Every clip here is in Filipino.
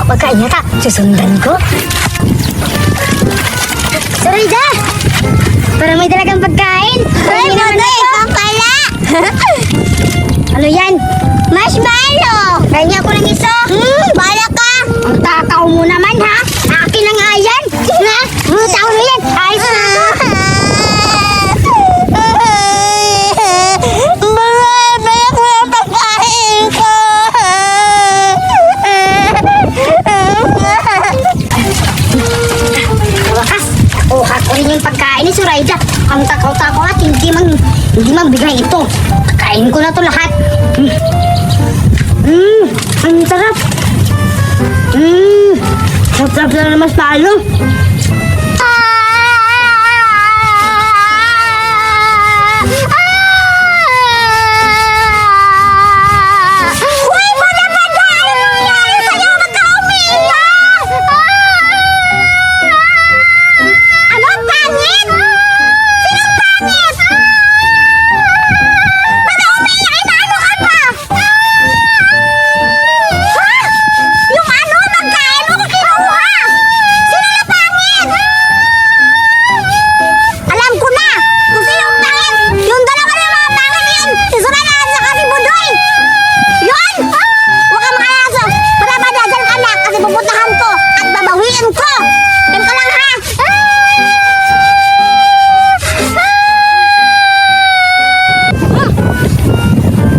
pagkain yata. Susundan ko. Sarida! Para may dalagang pagkain. Ay, Budoy, ikaw pala. Ano yan? Marshmallow. Kanya ko ng isa. Bala ka. Ang takaw mo naman ha. Akin na nga yan. Na, tao na yan. Ayos na to. Balik mo ang pagkain ko. Wakas, nakuha ko rin yung pagkain ni Suraida. Ang takaw-takaw at hindi man bigay ito. Kain ko na to lahat. Ang sarap. Sarap na mas palo. Uy, wala ba dahil nangyari sa'yo? Ba't ka umiiyak? Ano? Pangit? Sinong pangit? Ba't ka umiiyak? Inaano ka pa? Ha? Yung ano? Magkain mo ko kinuha? Sino na pangit? Alam ko na kung sinong pangit. Yung dalawa na mga pangit yun. Si Suraya at saka si Budoy. Yun! Huwag ka makayasa. Madadadal ka na kasi pupuntahan ko at babawiin ko. Yan ka lang ha.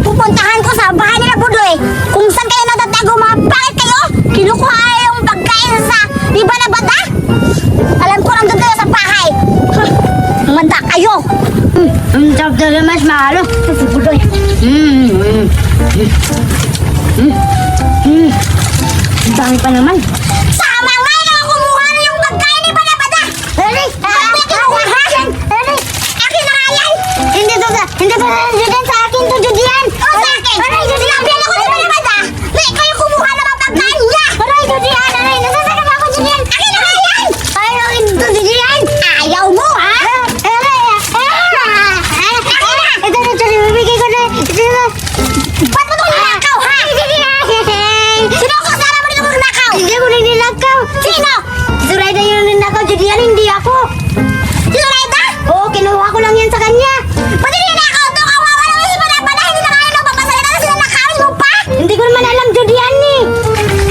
Pupuntahan ko sa bahay nila Budoy. Kung saan kayo natatago mga pangit kayo, kinukuha yung pagkain sa iba na bata. Alam ko nandun kayo sa bahay. Manda kayo. Ang sarap na mas malo. Budoy. Ang dami pa naman. Sama nga yung kumuha na yung pagkain ni Balabada! Ready? Bakit kinuha ha? Ready? Akin na nga yan! Hindi to Judian sa akin to Judian. O sa akin! Sinabihan ako ni Balabada na ikaw yung kumuha na mga pagkain niya! Aray Judian, aray nasasakit ako Judian. Akin na nga yan! Ayaw ito Judian. Ayaw mo ha? Ito na bibigay ko na. Ito na. Ba't mo itong ninakaw ha? Sino ang kasama mo nito magnakaw? Hindi ko rin nilakaw. Sino? Suraida yun ang nakaw Judian, hindi ako. Si Zoraida? Oo, kinuha ko lang yan sa kanya. Ba't hindi ninakaw to? Kawawa naman si Balabada! Hindi na kaya nagpapasalita na sila nakawin mo pa! Hindi ko naman alam Judian eh.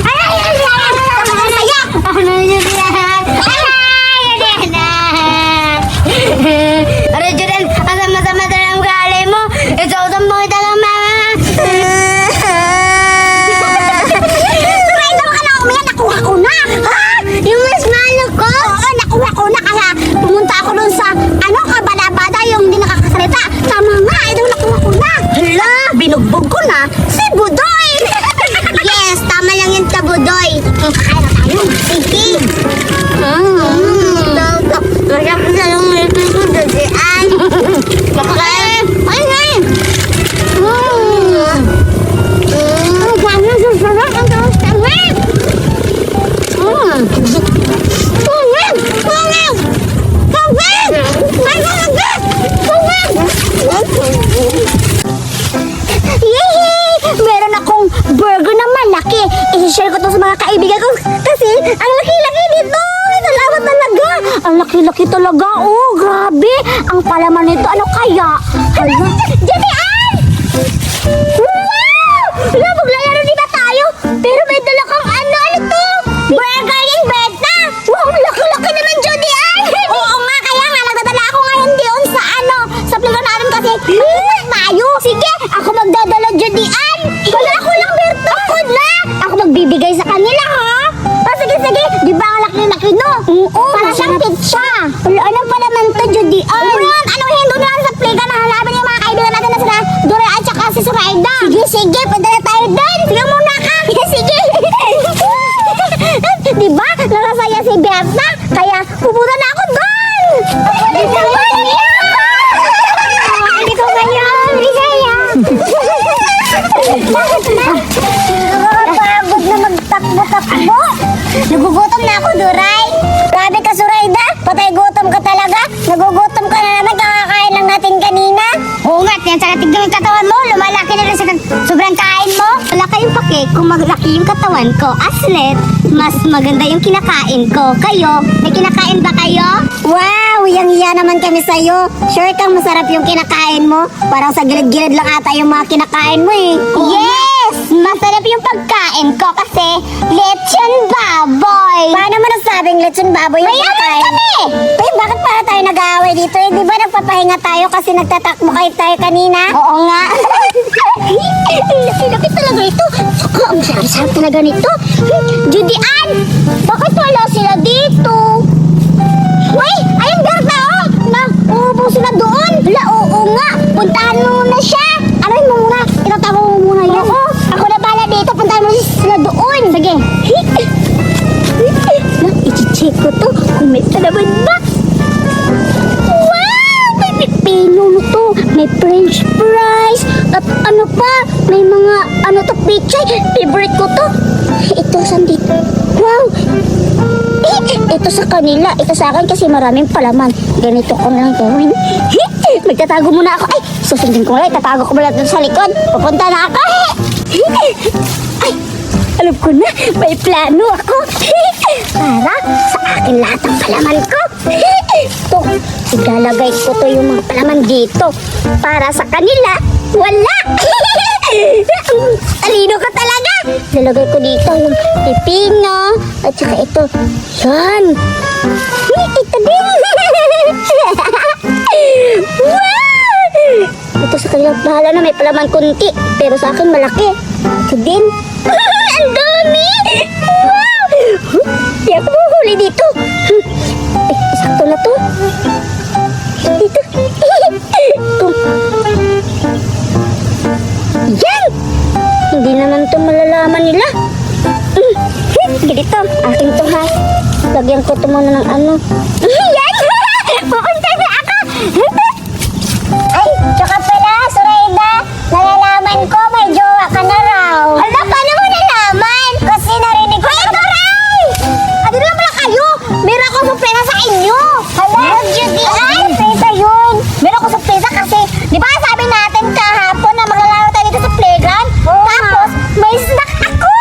Ay! Tama na sa'yo! Ano Judian? Aray Judian, ang sama-sama talaga ang gali mo. Ikaw ang mga tagang mama. Zoraida, baka na umiyak. Nakuha ko na! Ha? Yung mas malo ko. Oo, nakuha ko na kaya pumunta ako dun sa kabada-bada yung hindi nakakasalita. Tama nga, ito nakuha ko na. Hala, binugbog ko na si Budoy. Yes, tama lang yun sa Budoy. Kakain na tayo. Sige. Masarap na lang ito ko Judian. Makakain. Ay, ay. Ang gano'n sa sarap. Ang sarap. Tungin! Tungin! Tungin! Yehey! Meron akong burger na malaki. I-share ko to sa mga kaibigan ko kasi ang laki-laki nito. Salamat talaga. Ang laki-laki talaga. Oh, grabe. Ang palaman nito. Ano kaya? Hala. Judian! Wow! Hala, maglalaro di ba tayo? Pero may dala kang ano to? Burger yung beta. Wow, laki-laki naman, Judian. Oo nga, kaya nga nagdadala ako ngayon doon sa sa playground natin kasi mag-uwas tayo. Sige, ako magdadala, Judian. Wala ako lang, Berto. Ako na. Ako magbibigay sa kanila, ha? Sige. Di ba ang laki-laki no? Oo, para siyang pizza. Ano pa naman to, Judian? Ano hindi na lang sa playground na hanapin yung mga kaibigan natin na sila Dora at saka si Suraida. Sige, padala tayo doon. Sige muna ka. Sige. Di ba? Nakasaya si Berta. Kaya pupunta na ako doon. Hindi ko ngayon. Bisaya. Nakakapagod na magtakbo-takbo. Nagugutom na ako, Duray. Grabe ka, Suraida. Patay gutom ka talaga. Nagugutom ka na naman. Kakakain lang natin kanina. Oo nga, yan saka tignan yung katawan mo. Lumalaki na rin sa sobrang kain mo. Wala kayong pake. Kasi kung maglaki yung katawan ko, aslet, mas maganda yung kinakain ko. Kayo, may kinakain ba kayo? Wow, yang-iya naman kami sa'yo. Sure kang masarap yung kinakain mo? Parang sa gilid-gilid lang ata yung mga kinakain mo eh. Yes! Masarap yung pagkain ko kasi lechon baboy. Paano mo nasabing lechon baboy yung kinakain? Kami! Uy, bakit para tayo nag-aaway dito? Eh, di ba nagpapahinga tayo kasi nagtatakbo kayo tayo kanina? Oo nga. Laki-laki talaga ito. Saka, ang sarap talaga nito. Judy Ann, bakit wala sila dito? Uy, ayun Berta, oh! Nauubo sila doon. Wala, oo nga. Puntahan mo muna siya. Anoin mo muna. Itatago mo muna yan. Oo, ako na pala dito. Puntahan mo sila doon. Sige. I-check ko to kung may palaman ba. Wow! May pipino mo to. May french fries. At ano pa? May mga ano to, pichay. Favorite ko to. Ito, sandito. Wow! Ito sa kanila. Ito sa akin kasi maraming palaman. Ganito ko na lang gawin. Magtatago muna ako. Ay, susundin ko lang. Tatago ko muna doon sa likod. Pupunta na ako. Ay, alam ko na. May plano ako. Para sa akin lahat ng palaman ko. Ito, ilalagay ko to yung mga palaman dito. Para sa kanila, wala. Talino ka talaga. Lalagay ko dito yung pipino. At saka ito. Yan. Ito din. Wow! Ito sa kanila, bahala na may palaman kunti. Pero sa akin malaki. Ito din. Ang dami! Wow! Di ako mahuli dito. Ay, sakto na to. Dito. Yan! Hindi naman to malalaman nila. Ganito, akin to ha. Lagyan ko to muna ng ano. Yan! Pupunta na ako! Ay, tsaka pala, Zoraida, nalalaman ko may jowa ka na raw. Hala, paano mo nalaman? Kasi narinig ko. Ay, Doray! Ano na pala kayo? Meron ako sorpresa sa inyo. Hala, Judy, ay, sorpresa yun. Meron ako sorpresa kasi, di ba sabi natin kahapon na maglalaro tayo dito sa playground? Tapos, may snack ako!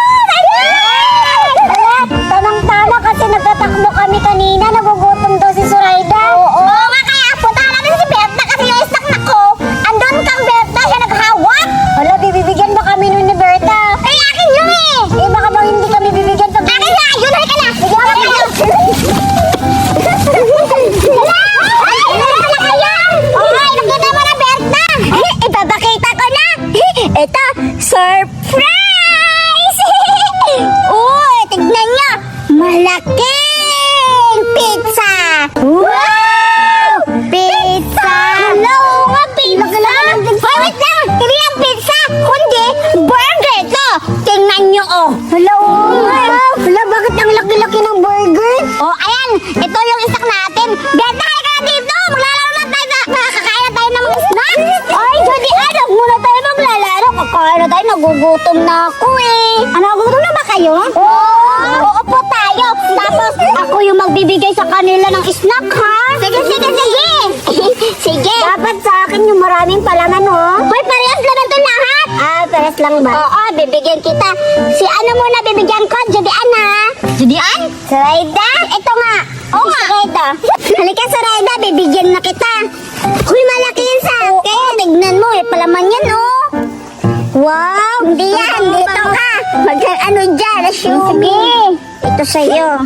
Hala, tamang-tama kasi nagtatakbo kami kanina. Nagugutom daw si Zoraida. Oo nga, kaya puntahan natin si Berta kasi yung snack na ko. Andun kang Berta, siya naghawak. Hala, bibigyan ba kami nun ni Berta? Ay, akin yun eh. Eh, baka bang hindi kami bibigyan pag... Akin na, yun, halika na. Bigyan mo kayo. Okay, nakita mo na, Berta. Ipapakita ko na. Ito, surprise! Uy, tignan nyo. Malaking pizza. Wow! Pizza! Hello nga, pizza! Hoy, wait lang! Hindi yung pizza, kundi burger to! Tingnan nyo, oh! Hello! Wow! Hala, bakit ang laki-laki ng burger? Oh, ayan! Ito yung snack natin! Berta, halika na dito! Maglalaro na tayo sa... Makakain na tayo ng mga snack! Ay, Judy, ano? Muna tayo maglalaro. Kakain na tayo, nagugutom na ako eh. Ano, nagugutom na ba kayo? Oo po tayo. Tapos, ako yung magbibigay sa kanila ng snack, ha? Sige, sige, sige! Sige! Dapat sa akin yung maraming palaman, oh. Hoy, parehas naman to lahat! Ah, parehas lang ba? Oo, bibigyan kita. Si ano muna bibigyan ko? Judy Ann, ha? Judy Ann? Zoraida? Ito nga. Oo nga. Zoraida. Halika, Zoraida, bibigyan na kita. Huy, malaki yan sa akin. Oo, tignan mo, eh, palaman yan, oh. Wow! Hindi yan! Dito ka! Mag-ano dyan? Sige! Ito sa'yo.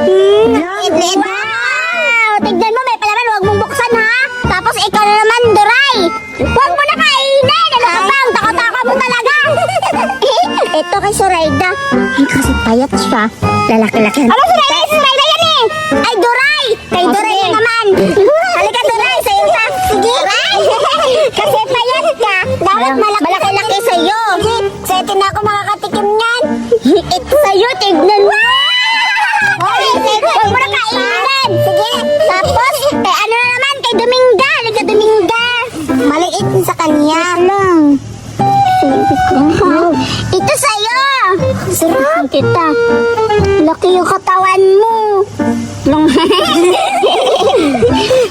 Liit-liit. Wow! Tignan mo, may palaman. Huwag mong buksan, ha? Tapos ikaw na naman, Doray! Huwag mo na kainin! Ano ka bang? Takot-takot mo talaga! Ito kay Zoraida. Kasi payat siya. Lalaki-laki. Ano, Zoraida? Zoraida yan eh! Ay, Doray! Kay Doray na naman. Halika, Doray. Sa'yo ka. Sige. Kasi payat ka. Dapat malaki-laki sa'yo. Sete na ako makakatikim niyan. Ito sa'yo, tignan mo. Huwag mo na kainin. Sige. Tapos, kay ano na naman, kay Dominga. Halika, Dominga. Maliit sa kanya. Lang. Wow. Ito sa'yo. Sarap kita. Laki yung katawan mo.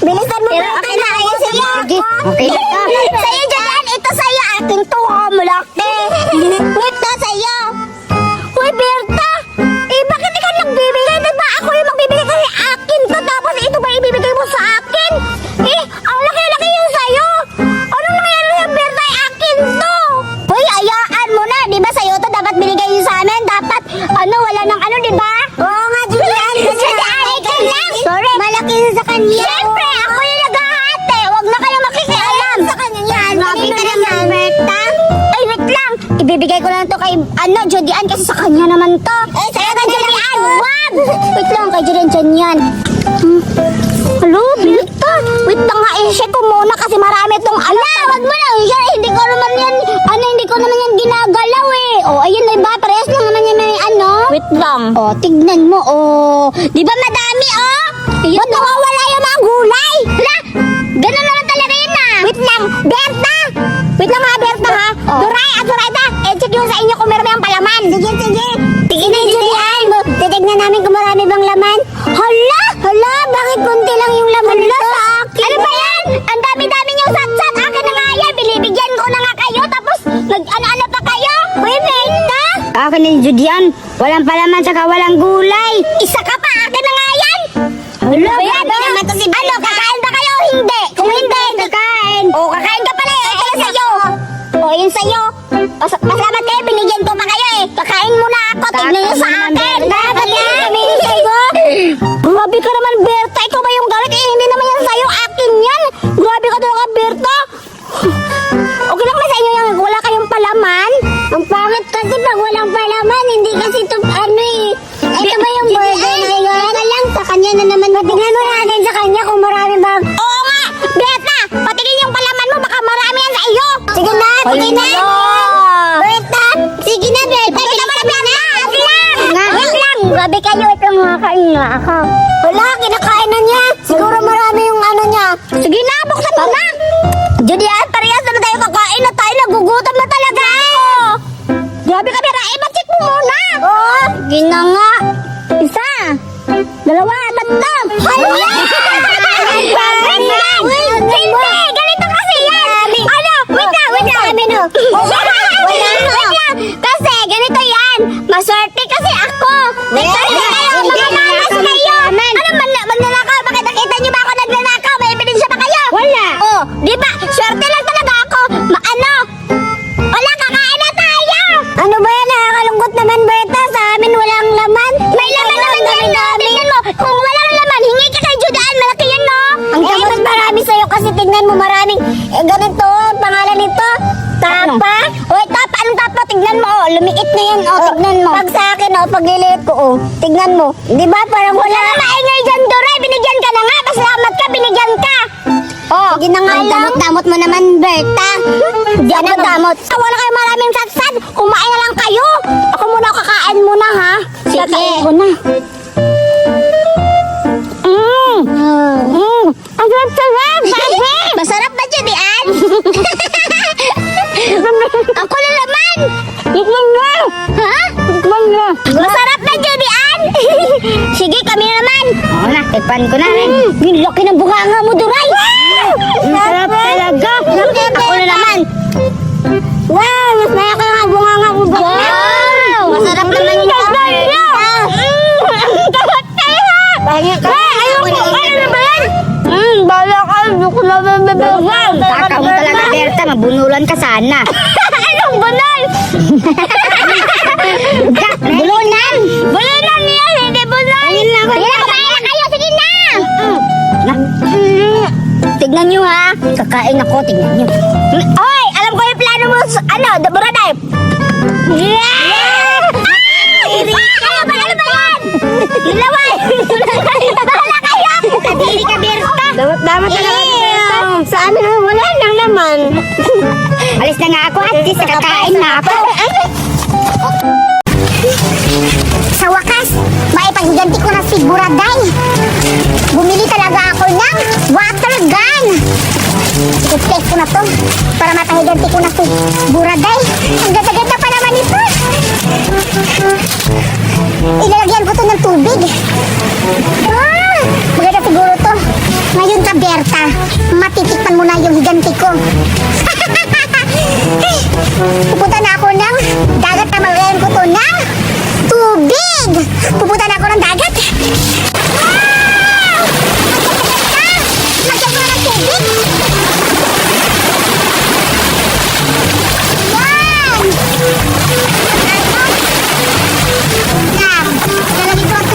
Bilisan mo. Pero okay na kayo sa'yo. Okay na ka. Sa'yo dyan. Ito sa'yo. Aking to. Malaki. Ito sa'yo. naman yan. Siyempre, ako yung naghahati. Huwag na kayo makikialam. Sa kanya yan. Grabe ka naman, Berta. Ay, wait lang. Ibibigay ko lang to kay, Jody Ann, kasi sa kanya naman to. Eh, sa'yo ka, Jody Ann. Wag! Wait lang, kay Jody Ann yan. Hello, Berta. Wait lang nga, i-share ko muna kasi marami tong wag mo lang i-share. Hindi ko naman yan, hindi ko naman yan ginagalaw eh. Oh, ayun na ba? Parehas lang naman yan may Wait lang. Oh, tignan mo, oh. Di ba madami, oh? Ba't nawawala yung mga gulay? Hala, ganun naman talaga yun Wait lang, Berta. Wait lang ha, Berta ha. Duray at Durayta, check yung sa inyo kung meron yung palaman. Sige, sige. Tignan na, Julian. Titignan namin kung marami bang laman. Hala, bakit kunti lang yung laman nito? Sa akin. Ano ba yan? Ang dami-dami yung satsat. Akin na nga yan. Binibigyan ko na nga kayo. Tapos, nag-ano pa kayo? Uy, Berta. Akin ni Judian, walang palaman saka walang gulay. Isa ka pa. Akin na nga yan. Hala, Grabe naman to si Berta. Kakain ba kayo o hindi? Kung hindi, kakain. oh, kakain ka pala eh. Ito yung sa'yo. Oh, yun sa'yo. Pasalamat kayo, binigyan ko pa kayo eh. Kakain muna ako, tignan nyo sa akin. Dapat yan kami sa'yo. Grabe ka naman, Berta. Ikaw ba yung galit? Eh, hindi naman yan sa'yo. Akin yan. Grabe ka talaga, Berta. Okay lang ba sa inyo yung wala kayong palaman? Ang pangit kasi pag walang palaman, hindi kasi ito Ito ba yung burger na yun? Teka lang, sa kanya na naman. Patignan mo natin sa kanya kung marami ba. Oo nga, Berta, patigin yung palaman mo, baka marami yan sa iyo. Sige na, sige na. Berta, sige na, Berta. Sige na, Berta. Wait lang, grabe kayo. Ito mga kain na ako. Wala, kinakain na niya. Siguro marami yung niya. Sige na, buksan mo na. Judy, parehas na tayo kakain na tayo. Nagugutom na talaga ako. Grabe ka, Berta. Check mo muna. Oo, sige na nga. Isa, dalawa, tatlo. Hala! Hindi, ganito kasi yan. Wait lang. Wait lang. Kasi ganito yan. Maswerte kasi ako. Kasi kayo, mga malas kayo. Magnanakaw? Bakit nakita niyo ba ako nagnanakaw? May ebidensya pa kayo? Wala. Oh, di ba? Swerte lang talaga ako. Wala, kakain na tayo. Ano ba yan? Nakakalungkot naman, Berta. Sa amin walang laman. May laman naman din namin. Tingnan mo, kung walang laman, hingi ka kay Judaan. Malaki yan, no? Mas marami sa'yo kasi tingnan mo maraming ganito, pangalan nito. Tapa. O, tapa. Anong tapa? Tignan mo, lumiit na yan, tignan mo. Pag sa akin, pagliliit ko, tignan mo. Di ba, parang wala na maingay dyan, Dore. Binigyan ka na nga. Pasalamat ka, binigyan ka. Sige na nga lang. Damot-damot mo naman, Berta. Diyan ang damot. Wala kayo maraming satsad. Kumain na lang kayo. Ako muna kakain muna, ha? Sige. Ako na. Ang sarap-sarap. Masarap ba, Judian? Ako na naman. Tikman mo. Ha? Tikman mo. Masarap na, Judian. Sige, kami naman. Oo na, tikpan ko na rin. Yung laki ng bunganga mo, Duray. Masarap talaga. Ako na naman. Wow, mas malaki ang bunganga mo, Duray. Wow! Masarap naman yung Ayoko na ba yan? Bala ka, hindi ko na bebebel. Taka mo talaga, Berta. Mabunulan ka sana. Anong bunol? Bulunan! Bulunan yan, hindi bunol. Ayun lang. Sige na, kumain na kayo, sige na. Tignan nyo ha. Kakain ako, tignan nyo. Hoy, alam ko yung plano mo, Buraday. Yeah! Ano ba yan? Nilaway! Bahala kayo! Kadiri ka, Berta. Damat talaga, Berta. Sa amin, wala lang naman. Alis na nga ako at least kakain na ako. Sa wakas, maipagganti ko na si Buraday. Bumili talaga ako ng water gun. I-take ko na to para mapahiganti ko na si Buraday. Ang ganda-ganda pa naman ito. Ilalagyan ko to ng tubig. Maganda siguro to. Ngayon ka, Berta, matitikman mo na yung higanti ko. Pupunta na ako ng dagat na maglayan ko to ng tubig. Pupunta na ako ng dagat. Magyan ko na ng tubig. Yan. Yan. Lalagyan ko ng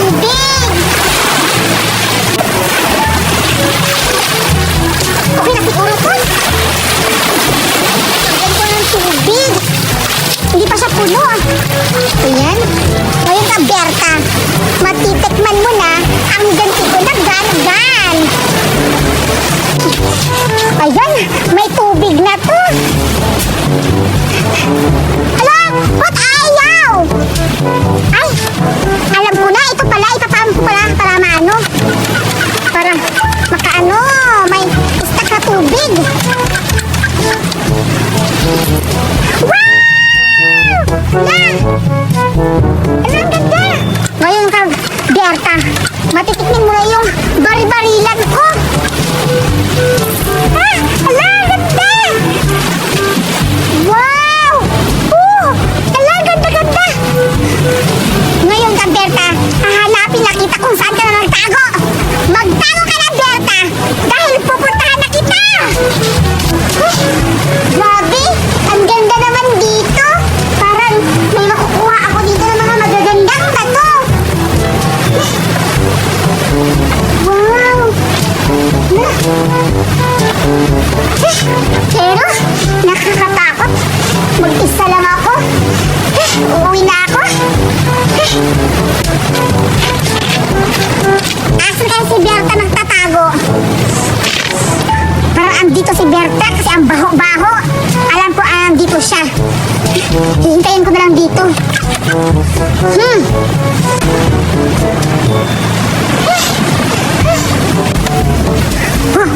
Ang ganti ko na gan. Ayan, may tubig na to. Hala, ba't ayaw? Ay, alam ko na, ito pala, ipapaan ko pala para maano. Para makaano, may istak na tubig. Wow! Yan! Ano ang ganda? Ngayon ka, Berta, matitikmin mo na yung bari-barilan ko. Ah! Ala, ang ganda! Wow! Ala, ganda-ganda! Ngayon ka, Berta, hahanapin na kita kung saan ka na magtago. Magtago ka na, Berta! Dahil pupuntahan na kita! Grabe! Ang ganda naman dito! Parang may makukuha ako dito ng mga magagandang bato! Wow! Pero, nakakatakot. Mag-isa lang ako. Uuwi na ako. Asan kaya si Berta nagtatago? Parang andito si Berta kasi ang baho-baho. Alam ko andito siya. Hihintayin ko na lang dito. Oh,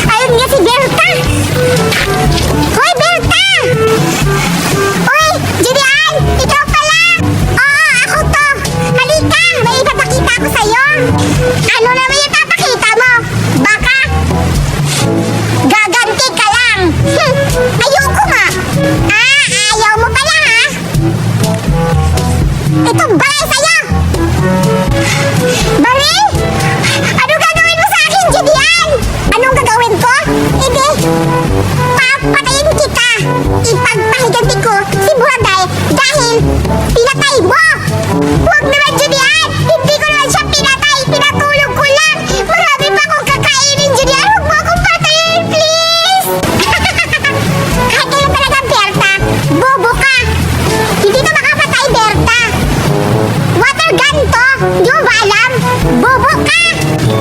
ayun nga si Berta! Hoy, Berta! Uy, Julian! Ikaw pala! Oo, ako to! Halika! May ipapakita ko sa'yo! Ano naman yung papakita mo? Baka gaganti ka lang! Ayoko nga! Ayaw mo pala ha? Ito balay sa'yo! Baril? Ano gagawin mo sa akin, Julian? Anong gagawin ko? Hindi, papatayin kita. Ipagpahiganti ko si Buraday dahil pinatay mo. Huwag naman, Julian. Hindi ko naman siya pinatay. Pinatulog ko lang. Marami pa akong kakainin, Julian. Huwag mo akong patayin, please. Kahit kayo talaga, Berta. Bobo ka. Hindi ka makapatay, Berta. Water gun to. Di mo ba alam? Bobo ka.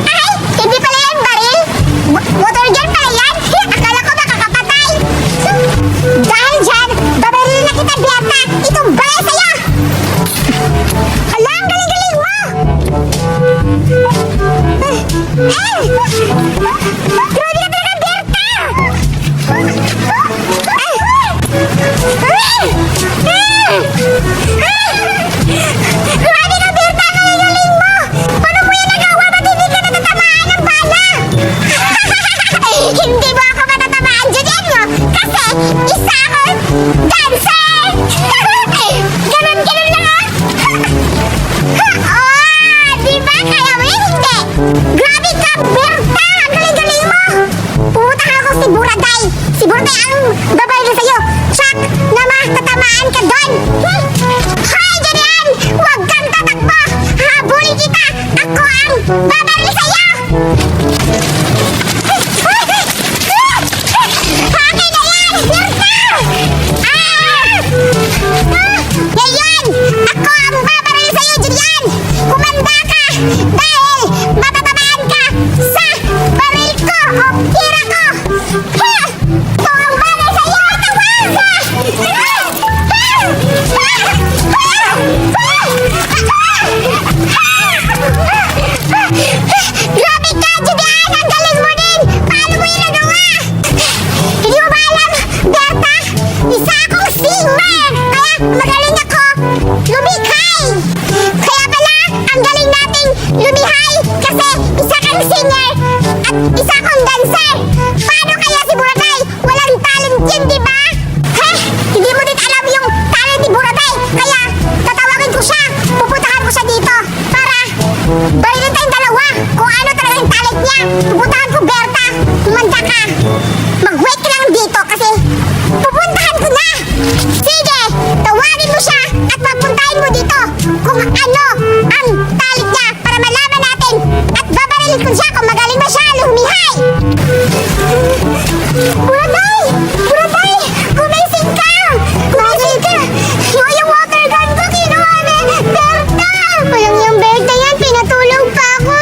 Ay, hindi pala yan baril. Water gun pala yan. Akala ko makakapatay. Dahil dyan, babarilin na kita, Berta. Itong balay sa'yo. Ala, ang galing-galing mo. Grabe ka talaga, Berta. Grabe ka, Berta. Ang galing mo. Paano mo yan nagawa? Ba't hindi ka natatamaan ng bala? Hindi mo ako matatamaan, Julian, no? Kasi isa akong dancer! Ganon-ganon lang, ha? Oh, di ba? Kaya mo yan, hindi? Grabe ka, Berta! Ang galing-galing mo! Putang ako si Buraday! Si Buraday ang babae na sa'yo! Chuck, na matatamaan ka doon! Hoy, Julian! Huwag kang tatakbo! Habulin kita! Ako ang babae sa'yo! Akin na yan! Berta! Ngayon! Ako ang babaril sa'yo, Julian! Kumanda ka! Dahil matatamaan ka sa baril ko o tira ko! Ito ang baril sa'yo! Grabe ka, Julian! Ang galing mo din! Paano mo yung nagawa? Hindi mo ba alam, Berta? Isa akong singer! Kaya magaling ako lumikhay! Kaya pala, ang galing nating lumihay kasi isa kang singer at isa kang dancer! Paano kaya si Buraday? Walang talent yun, di ba? Hindi mo din alam yung talent ni Buraday! Kaya tatawagin ko siya! Pupuntahan ko siya dito para barilin tayong dalawa kung ano talaga yung talent niya! Pupuntahan ko, Berta! Kumanda ka! Mag-wait ka lang dito kasi pupuntahan ko na! Sige! Tawagin mo siya at papuntahin mo dito kung ano ang talent niya para malaman natin at babarilin ko siya kung magaling ba siya lumihay! Buraday! Buraday! Kumising ka! Kumising ka! Yung water gun ko kinuha ni Berta! Walang yung Berta yan, pinatulog pa ako!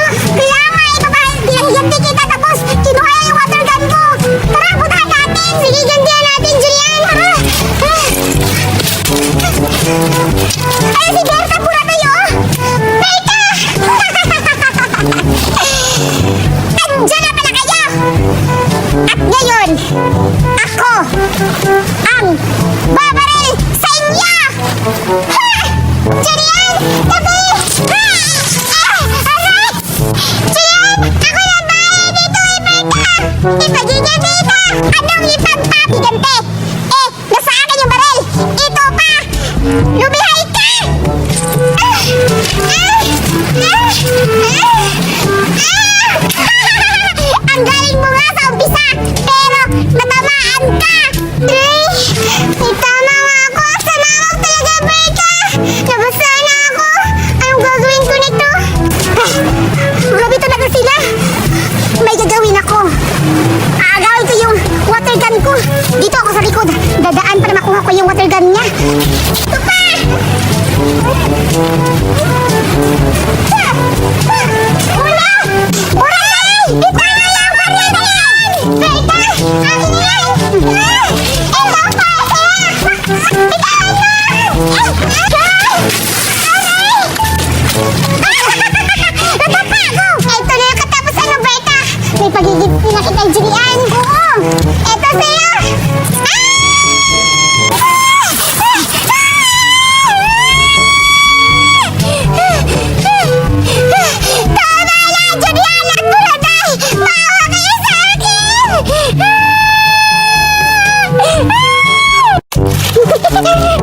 kay Julian. Oo. Eto sa'yo. Tama na, Julian! At Buraday! Maawa kayo sa akin!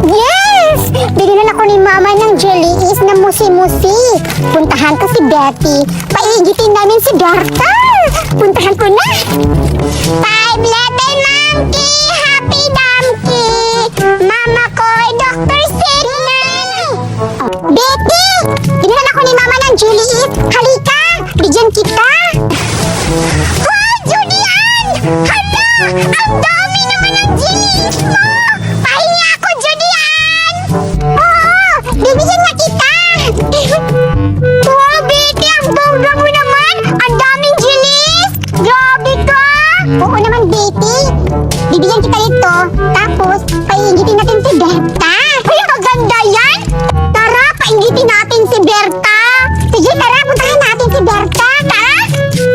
Yes! Binilan ako ni Mama ng jellies na musi-musi. Puntahan ko si Betty. Paigitin namin si Darta. Puntahan ko na. Five letter monkey, happy dumpy. Mama ko ay Dr. Signan. Betty! Binilan ako ni Mama ng jellies. Halika! Bigyan kita. Oh, Julian! Hala! Ang dami naman ng jellies mo! Pahinga ako, Julian! Oo! Bibigyan nga kita! Wow, Betty! Ang bongga mo naman! Ang daming jellies! Grabe ka! Oo naman, Betty! Bibigyan kita nito, tapos paingitin natin si Berta! Ay, maganda yan! Tara, paingitin natin si Berta! Sige, tara, puntahan natin si Berta! Tara!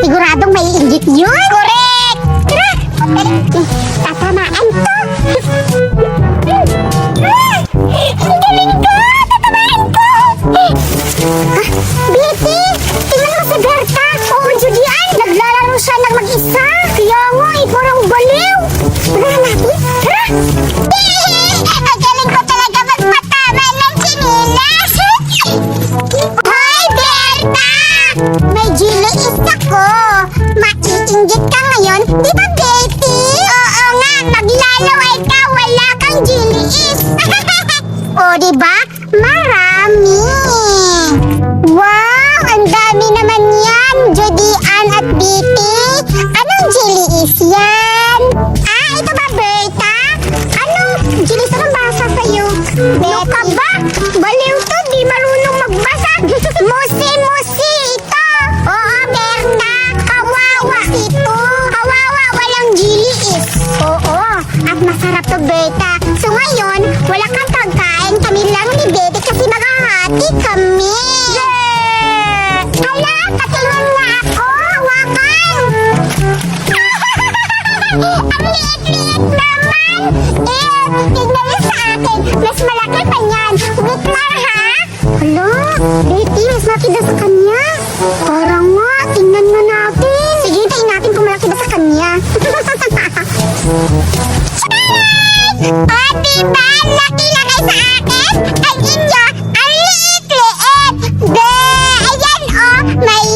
Siguradong maiinggit yun! Correct! Tara! Tatamaan ko! Ang galing ko! Tatamaan ko! Betty! Tingnan mo si Berta! Oo, Julian! Naglalaro siya ng mag-isa! Kaya nga, parang baliw! Tara natin! Tara! Ang galing ko talaga magpatama ng chinilas! Hoy, Berta! May jellies ako! Maiinggit ka ngayon, di ba, Betty? Oo nga, maglalaway ka, wala kang jellies! O, di ba? Marami! Wow! Ang dami naman yan, Judian at Betty! Anong jellies yan? Ah, ito ba, Berta? Anong jellies? Anong basa sa'yo? Ano ka ba? Baliw to, di marunong magbasa! Musi-musi ito! Oo, Berta! Kawawa ito! Kawawa, walang jellies! Oo, at masarap to, Berta! So ngayon, wala kang pagkain, kami lang ni Betty kasi maghahati kami! Hala, patingin nga ako! Hawakan! Ang liit-liit naman! Tignan niyo sa akin! Mas malaki pa yan! Wait lang, ha? Hala, Betty, mas malaki daw sa kanya! Parang nga, tingnan mo natin! Sige, tingnan natin kung malaki ba sa kanya! O, diba? Laki-laki sa akin! Ang inyo, ang liit-liit! Be! Ayan, oh! May,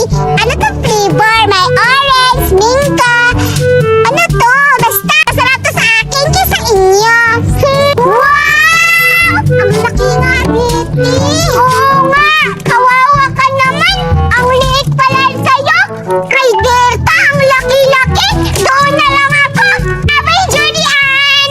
ano to flavor? May orange, minka. Ano to? Basta, masarap to sa akin kaysa inyo. Wow! Ang laki nga, Betty! Oo nga! Kawawa ka naman! Ang liit pala sa'yo! Kay Berta, ang laki-laki! Doon na lang ako! Abay, Julian!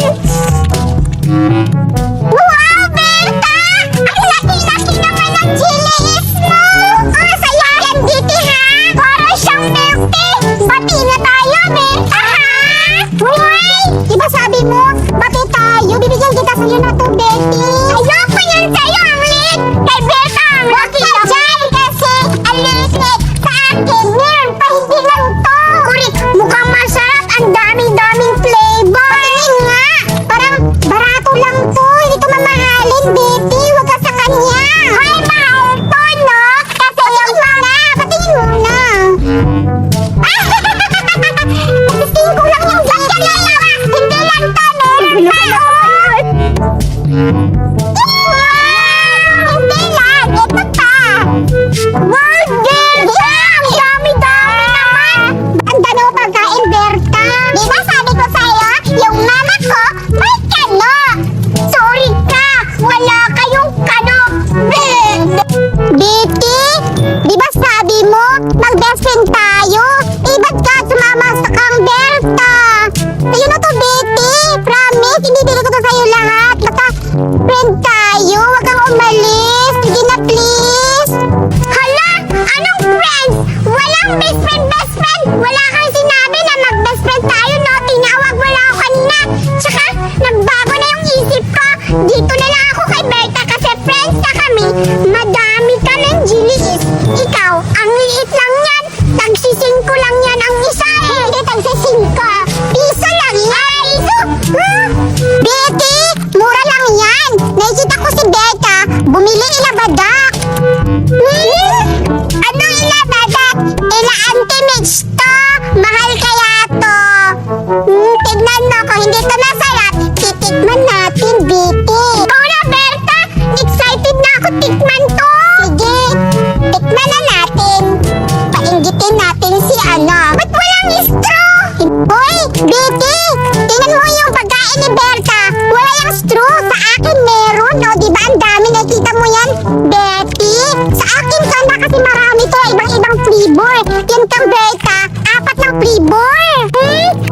ito, ibang-ibang flavor. Yan kang Berta, 4 ng flavor.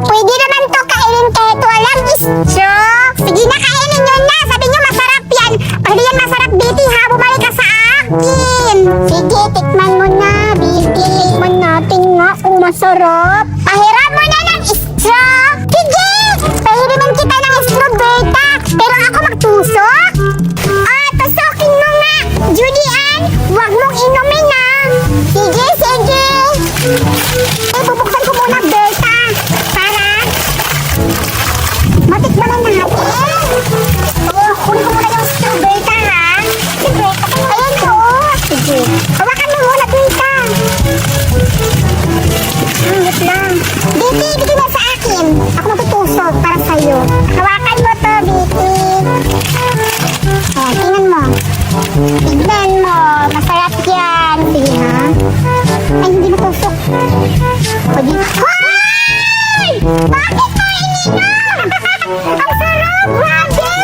Pwede naman to kainin kahit walang istro. Sige na, kainin nyo na. Sabi nyo masarap yan. Pag di yan masarap, Betty, ha? Bumalik ka sa akin. Sige, tikman mo na, Betty. Tikman natin nga kung masarap. Pahiram mo na ng istro. Sige, pahirimin kita ng istro, Berta. Pero ako magtusok. Tusokin mo nga, Judy Ann. Huwag mong inumin, ha. Sige, sige. Bubuksan ko muna, Berta. Para matikman na natin. Kunin ko muna yung straw, Berta, ha. Sige, ayan ko. Sige. Hawakan mo muna, Berta. Wait lang. Betty, bigyan mo sa akin. Ako matutusok para sa'yo. Hawakan mo to, Betty. Tingnan mo. Tignan mo. Masarap yan. Sige, ha? Ay, hindi matusok. Pwede. Hoy! Bakit mo ininom? Ang sarap! Grabe!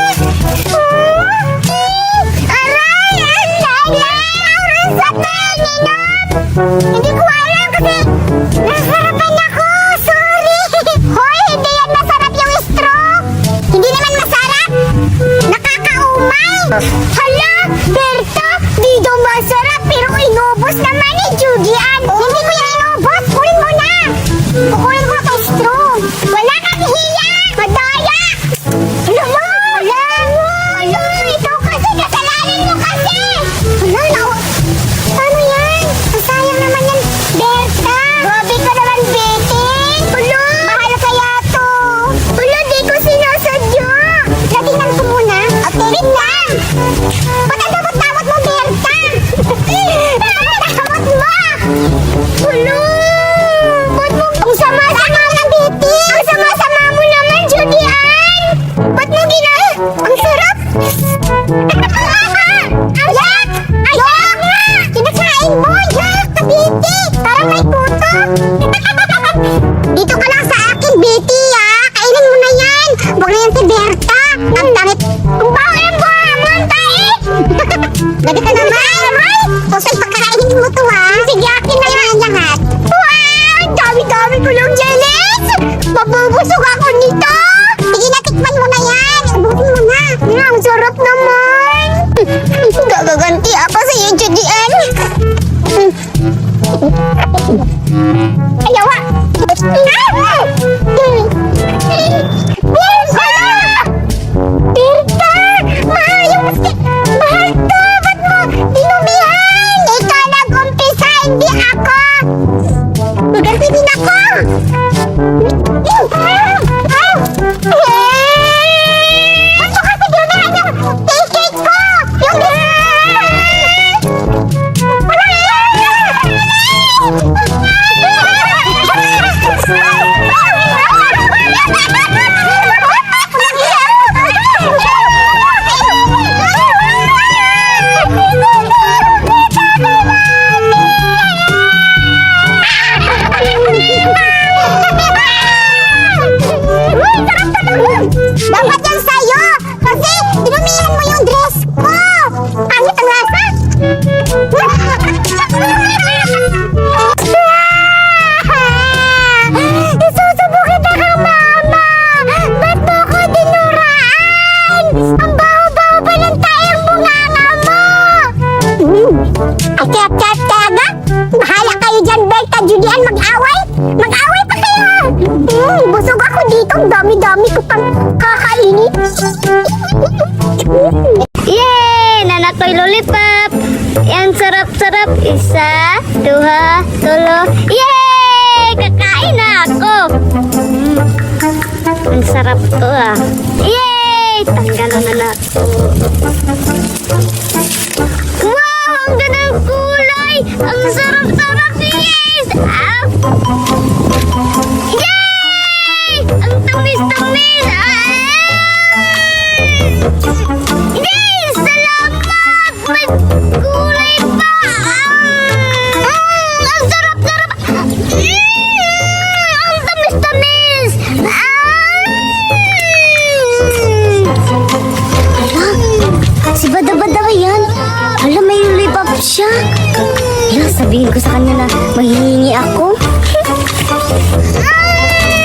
Aray! Ang lala! Ang sarap na ininom! Hindi ko alam kasi nasarapan ako! Sorry! Hoy! Hindi yan masarap yung straw! Hindi naman masarap! Nakakaumay! Hala! Berta! Di daw masarap pero inubos naman ni Judy Ann! Hindi ko yan inubos! Kunin mo na! Kukunin ko kay straw! Wala kang hiya! Madaya! Ano mo? Hala! Ikaw kasi kasalanan mo kasi! Hala! Paano yan? Masayang naman yan, Berta! Grabe ka naman, Betty! Hala! Mahal kaya to! Hala, di ko sinasadya! Natingnan ko muna. Okay, lang! Ba't ang damot-damot mo, Berta? Damot mo! Hala! Ba't mo? Ang sama-sama na, Betty! Ang sama-sama mo naman, Judy Ann! Ba't mo ang sarap! Ang yak! Ayak nga! Kinakain mo! Yak! Betty! Parang may puto! Dito ka lang sa akin, Betty, ha? Kainin mo na yan! Huwag na yan si Berta! Ang dangit! Ang baho ng buha mo! Ang tait! Lagi ka naman! Ay! Kusay pagkakainin mo to, ha? Sige, akin na yan lahat! Wow! Ang dami-dami ko lang jealous! Mabubusog ako nito! Sige na, tikman mo na yan! Abutin mo na! Ang sarap naman! Gagaganti ako sa iyo, Judy Ann! Ayawa! Berta! Maayos! Mahal to! Ba't mo inumihan? Ikaw nag-umpisa, hindi ako! Maganti din ako! Ba't mo kasi ginahan yung cake ko? Yung dapat yan sa'yo! Kasi dinumihan mo yung dress ko! Pangit ang lasa! Isusubo kita kang mama! Ba't mo ko dinuraan? Ang baho-baho pa ng tayong bunganga mo! Ay, kaya-kaya-kaya! Bahala kayo dyan, Berta, Judy Ann, mag-away! Mag-away pa kayo! Busog ako dito, ang dami-dami ko pang kakainin. Yay! Nanatoy lollipop! Ang sarap-sarap! Isa, dua, tulo. Yay! Kakain na ako! Ang sarap to, ah. Yay! Tanggalan na nato. Wow! Ang ganda ng kulay! Ang sarap-sarap! Yes! Ah! Yay! Ang tamis-tamis! Yay! Salamat! May kulay pa! Ang sarap-sarap! Ang tamis-tamis! Si Bada-Bada ba yan? Hala, may lollipop siya. Hala, sabihin ko sa kanya na maghihingi ako.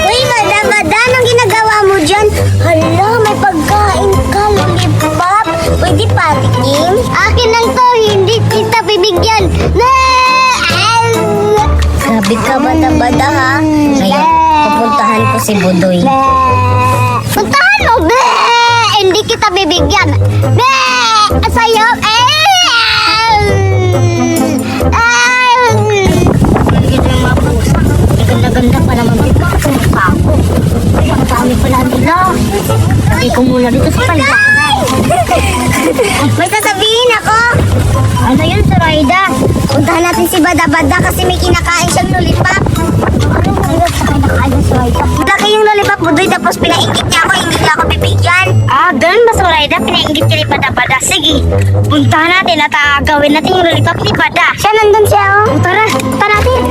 Uy, Bada-Bada, anong ginagawa mo dyan? Hala, may pagkain ka, lollipop. Pwede patikim? Akin lang to, hindi kita bibigyan. Grabe ka, Bada-Bada, ha? Ngayon, pupuntahan ko si Budoy. Puntahan mo, be! Hindi kita bibigyan. Be! Sa'yo, Ganda-ganda pa naman dito. Pumunta ako. Ay, ang dami pala nila. Lagi ko muna dito sa paliwanag. May sasabihin ako. Ano yun, Zoraida? Puntahan natin si Bada-Bada kasi may kinakain siyang lollipop. Ano mo yun sa kinakain ng Zoraida? Laki yung lollipop, Budoy, tapos pinaingit niya ako, hindi niya ako bibigyan. Ah, ganun ba, Zoraida? Pinainggit ka ni Bada-Bada. Sige, puntahan natin at gawin natin yung lollipop ni Bada. Siya, nandun siya, oh. Tara, Punta natin.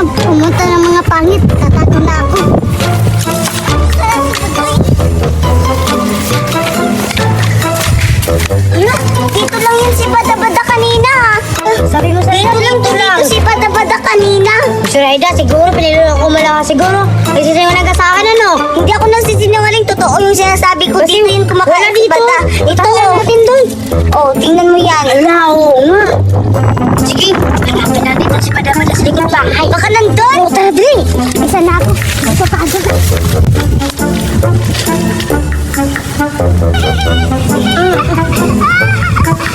Pumunta ng mga pangit. Tatago na ako. Hala, dito lang yun si Bada-Bada kanina. sabi mo sa'yo, Dito si Bada-Bada kanina. Zoraida, siguro pinilolo ko malakas siguro. Kasi sa'yo nag-asawa na, no? Hindi ako nagsisinungaling. Totoo yung sinasabi ko. Dito yung kumakain wala si dito. Bada. Ito, Tingnan natin doon. oh, tingnan mo yan. Ala, oo nga. Sige, hanapin natin ito si Bada-Bada sa likod bahay. Baka nandun. Oo, tara, dali. Isa na ako. Nagpapagod na.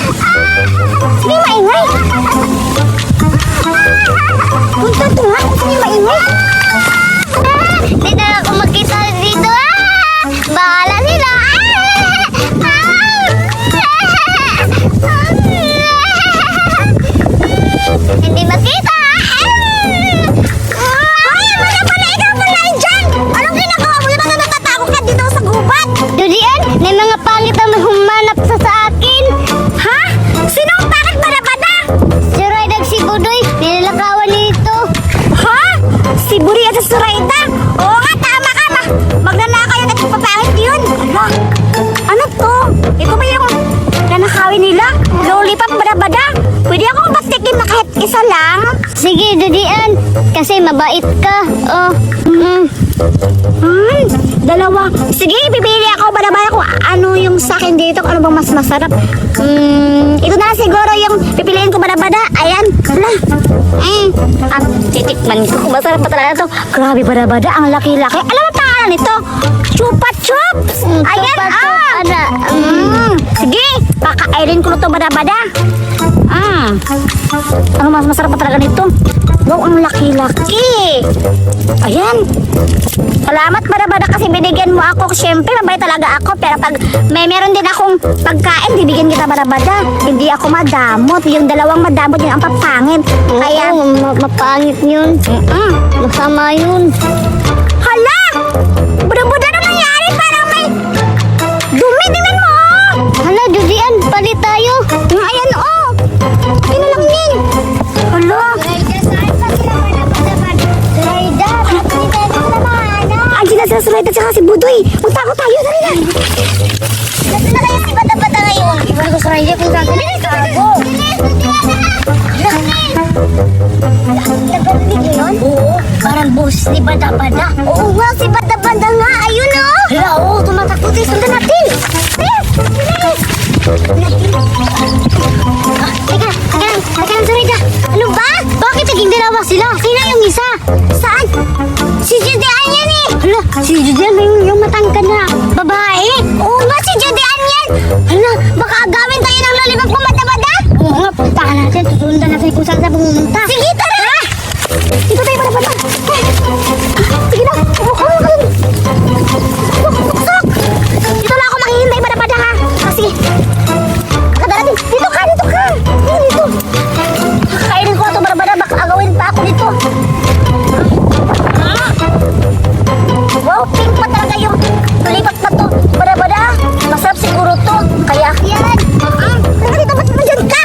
Sige, maingay. Punta to nga. Sige, maingay. Hindi na ako makita dito. Bahala sila. Hindi makita. Ay, wala pala. Ikaw pala dyan. Anong ginagawa mo? Bakit natatakot ka dito sa gubat? Judian, may mga pangit na humanap sa akin. Ha? Sinong pangit, Bada-Bada? Si Zoraida at si Budoy. Nilalakawan nito. Ha? Si Budoy at si Zoraida? Oo nga, tama ka. Magnanakaw yun at papangit yun. Ano to? Ito ba yung nanakawin nila? Lollipop, Bada-Bada? Pwede akong patikim na kahit isa lang? Sige, Judian. Kasi mabait ka. Oh. Dalawa. Sige, pipili ako, Bada-Bada, kung ano yung sa akin dito, kung ano bang mas masarap. Ito na siguro yung pipiliin ko, Bada-Bada. Ayan. Hala. At titikman ko kung masarap pa talaga ito. Grabe, Bada-Bada, ang laki-laki. Alam mo pangalan nito? Chupa Chups. Ayan, sige, pakailin ko na ito, Bada-Bada. Ano mas masarap pa talaga nito? Wow, ang laki-laki. Ayan. Salamat, Bada-Bada, kasi binigyan mo ako. Siyempre, mabait talaga ako. Pero pag meron din akong pagkain, bibigyan kita, Bada-Bada. Hindi ako madamot. Yung dalawang madamot, yun ang papangit. Kaya, mapangit yun. Masama yun. Hala! Bada-Bada, ano nangyari? Parang may dumi. Tingnan mo. Hala, Judian, palit tayo. Ayan, oh. Akin na lang din. Hala. Andiyan na sila Zoraida at si Budoy. Magtago tayo, dali na. Nasaan na kayo si Bada-Bada ngayon? Iwan ko, Zoraida, kung gagawin ito ako. Nagkarinig niyo yun? Oo, parang boses ni Bada-Bada. Oo nga, si Bada-Bada nga. Ayun, oh. Hala, oo, tumatakbo tayo. Sundan natin. Teka lang, Zoraida. Ano ba? Bakit naging dalawa sila? Sino yung isa? Saan? Si Judean yan eh. Hala, si Judian yung matangkad na babae. Oo nga, si Judean yan. Hala, baka agawin tayo ng lollipop ko, Bada-Bada. Oo nga, puntahan natin. Tutundan natin kung saan sa pumunta. Sige, tara. Dito tayo, Bada-Bada. Sige na. Buksak. Dito na ako maghihintay, Bada-Bada, ha? Kasi, dito ka. Dito. Kakainin ko ito, Bada-Bada. Baka agawin pa ako dito. Wow, pink pa talaga yung lollipop na to. Bada-Bada, masarap siguro to. Kaya, yan. Teka dito, ba't nandiyan ka?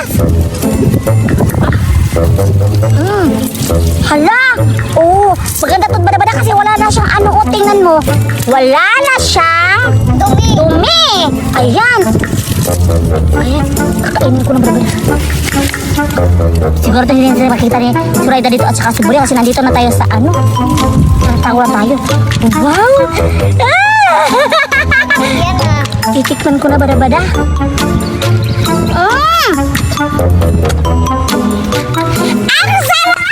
Hala! Oo, maganda to, Bada-Bada, kasi wala na siyang ano. Tingnan mo. Wala na siyang dumi. Ayan. Kaya, kakainin ko ng barbada. Siguro tayo hindi sila makita ni Suraida dito at saka si Buri kasi nandito na tayo sa ano. Tawa tayo. Wow! Titikman ko na bada-bada. Ang sarap!